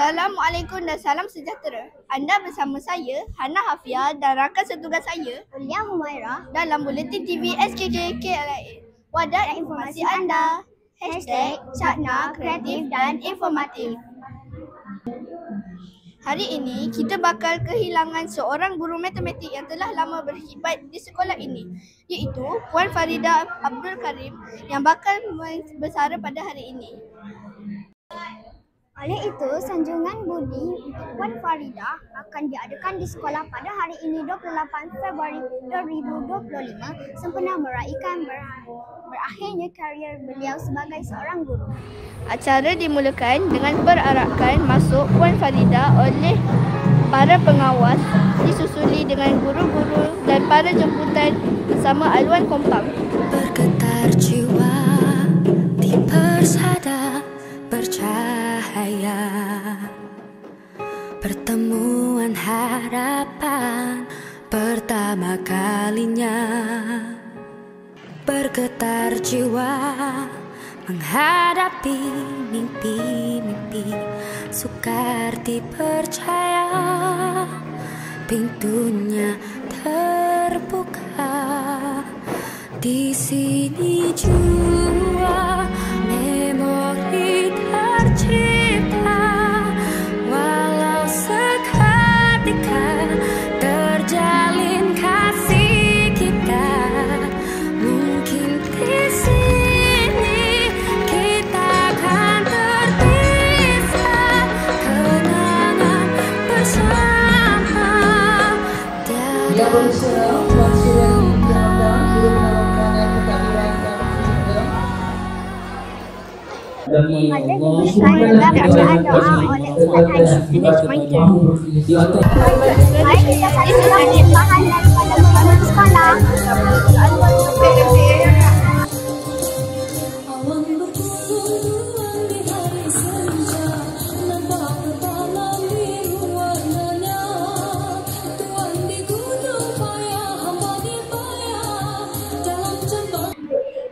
Assalamualaikum dan salam sejahtera. Anda bersama saya, Hana Hafia dan rakan setugas saya, Ulia Humaira, dalam Buletin TV SKJ KLIA. Wadah informasi anda. #Cakna Kreatif dan Informatif. Hari ini, kita bakal kehilangan seorang guru matematik yang telah lama berkhidmat di sekolah ini, iaitu Puan Farida Abdul Karim yang bakal bersara pada hari ini. oleh itu, sanjungan budi untuk Puan Farida akan diadakan di sekolah pada hari ini 28 Februari 2025 sempena meraihkan berakhirnya karier beliau sebagai seorang guru. Acara dimulakan dengan perarakan masuk Puan Farida oleh para pengawas, disusuli dengan guru-guru dan para jemputan bersama aluan kompang. Bergetar jiwa di persada bercahaya, pertemuan harapan pertama kalinya. Bergetar jiwa menghadapi mimpi-mimpi, sukar dipercaya pintunya terbuka. Di sini jua memori tercipta, walau seketika terjalin kasih kita. Mungkin di sini kita akan terpisah, kenangan bersama tiada Ada dimulai dengan bacaan doa oleh Ustaz Haji. Mari kita saksikan persembahan daripada pengalaman sekolah.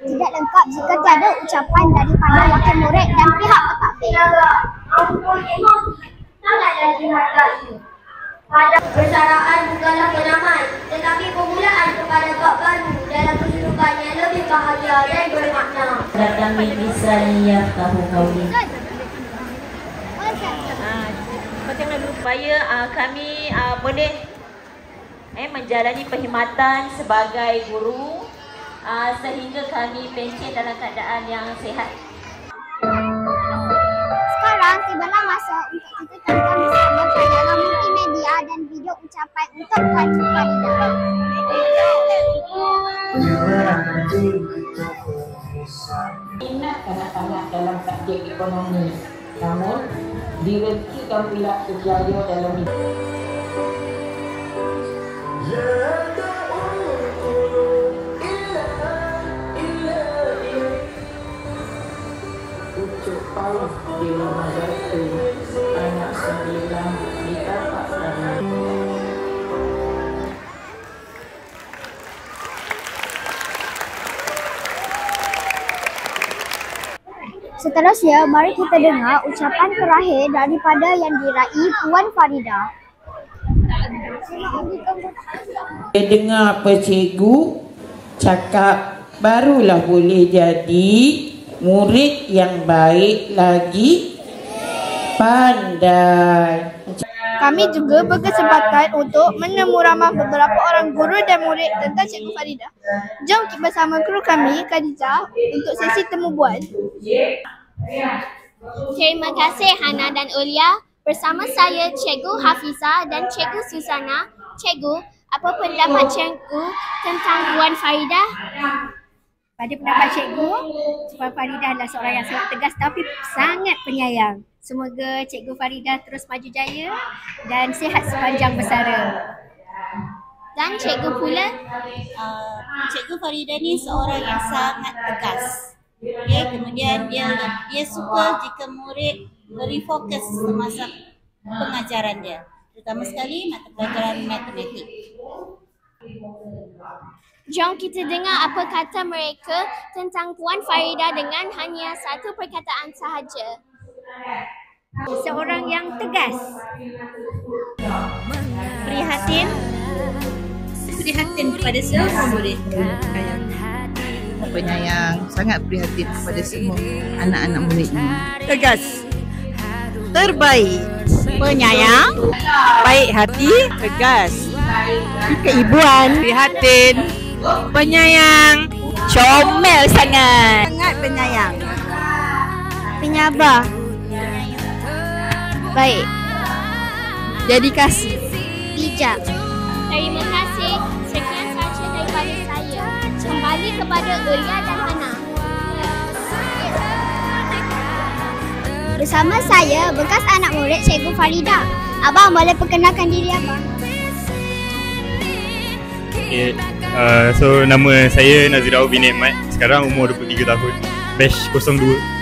Tidak lengkap jika tiada ucapan daripada wakil murid dan pihak pentadbir. Sangatlah dihargai. Pada persaraan bukanlah penaman, tetapi permulaan kepada bab baru dalam kehidupan yang lebih bahagia dan bermakna. Dan kami bisa lihat tahu kau ni. Macam mana supaya kami boleh menjalani perkhidmatan sebagai guru sehingga kami pencen dalam keadaan yang sihat. Sekarang tibalah masa untuk kita tonton bersama tayangan multimedia dan video ucapan untuk Puan Farida. Minat kanak-kanak dalam subjek ekonomi, namun direksikan pula berjaya dalam itu. Ucuk paus di rumah batu, anak sembilan ditapak sana. Seterusnya, mari kita dengar ucapan terakhir daripada yang diraih Puan Farida. Dengar apa cikgu cakap, barulah boleh jadi murid yang baik lagi pandai. Kami juga berkesempatan untuk menemu ramah beberapa orang guru dan murid tentang Cikgu Farida. Jom kita bersama kru kami, Khadijah, untuk sesi temu bual. Terima kasih Hana dan Ulia. Bersama saya Cikgu Hafiza dan Cikgu Susana. Cikgu, apa pendapat Cikgu tentang Puan Farida? Pada pendapat cikgu, Puan Farida adalah seorang yang sangat tegas tapi sangat penyayang. Semoga Cikgu Farida terus maju jaya dan sihat sepanjang bersara. Dan Cikgu pula? Cikgu Farida ni seorang yang sangat tegas. Okay, kemudian dia suka jika murid beri fokus semasa pengajaran dia, terutama sekali mata pelajaran matematik. Jom kita dengar apa kata mereka tentang Puan Farida dengan hanya satu perkataan sahaja. Seorang yang tegas. Prihatin. Prihatin kepada semua murid. Penyayang, sangat prihatin kepada semua anak-anak muridnya. Tegas, terbaik, penyayang, baik hati, tegas, keibuan, prihatin, penyayang, comel sangat penyayang, Penyabar. Baik. Dedikasi. Bijak. Terima kasih. Sekian sahaja daripada saya. Kembali kepada Uria dan Hana. Bersama saya, bekas anak murid Cikgu Farida. Abang boleh perkenalkan diri abang? Okay. So nama saya Nazirah bin Ahmad. Sekarang umur 23 tahun. Batch 02.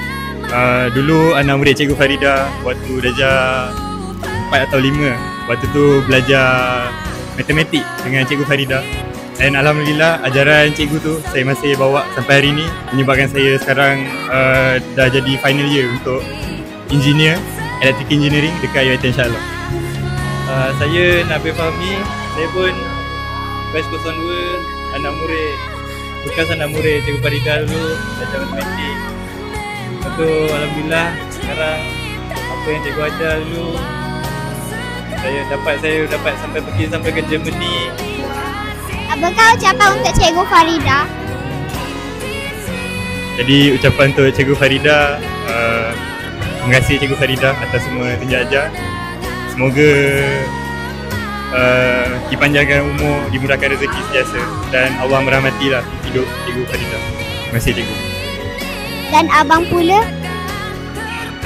Dulu anak murid Cikgu Farida waktu darjah 4 atau 5. Waktu tu belajar matematik dengan Cikgu Farida. Dan alhamdulillah ajaran cikgu tu saya masih bawa sampai hari ni, menyebabkan saya sekarang dah jadi final year untuk engineer, electrical engineering dekat UiTM Shah Alam. Saya Nabil Fahmi, saya pun batch 02, bekas anak murid Cikgu Farida dulu, belajar matematik. Lepas tu alhamdulillah sekarang apa yang cikgu ajar dulu saya dapat sampai pergi sampai ke Germany. Apakah ucapan untuk Cikgu Farida? Jadi ucapan untuk Cikgu Farida, terima kasih Cikgu Farida atas semua tunjuk ajar. Semoga dipanjangkan umur, dimurahkan rezeki sentiasa dan Allah merahmatilah hidup Cikgu Farida. Terima kasih Cikgu. Dan abang pula?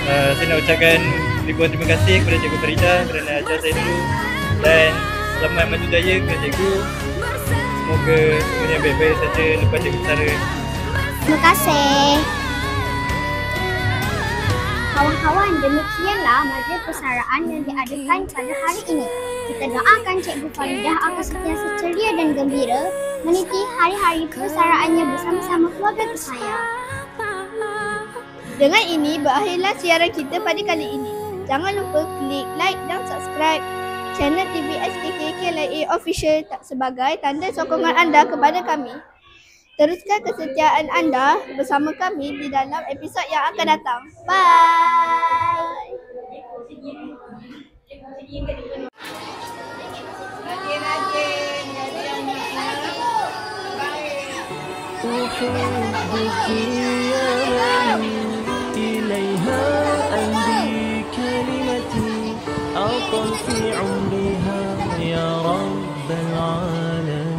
Saya nak ucapkan ribuan terima kasih kepada Cikgu Farida kerana ajar saya dulu, dan selamat maju jaya kepada Cikgu. Semoga semuanya baik-baik saja lepas Cikgu Sara. Terima kasih. Kawan-kawan, demikianlah majlis persaraan yang diadakan pada hari ini. Kita doakan Cikgu Farida akan sentiasa ceria dan gembira meniti hari-hari persaraannya bersama-sama keluarga tersayang. Dengan ini berakhirlah siaran kita pada kali ini. Jangan lupa klik like dan subscribe channel TVSKKLIA Official sebagai tanda sokongan anda kepada kami. Teruskan kesetiaan anda bersama kami di dalam episod yang akan datang. Bye. إليها أهدي كلمتي أطل في عمرها يا رب العالمين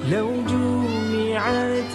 لو جمعت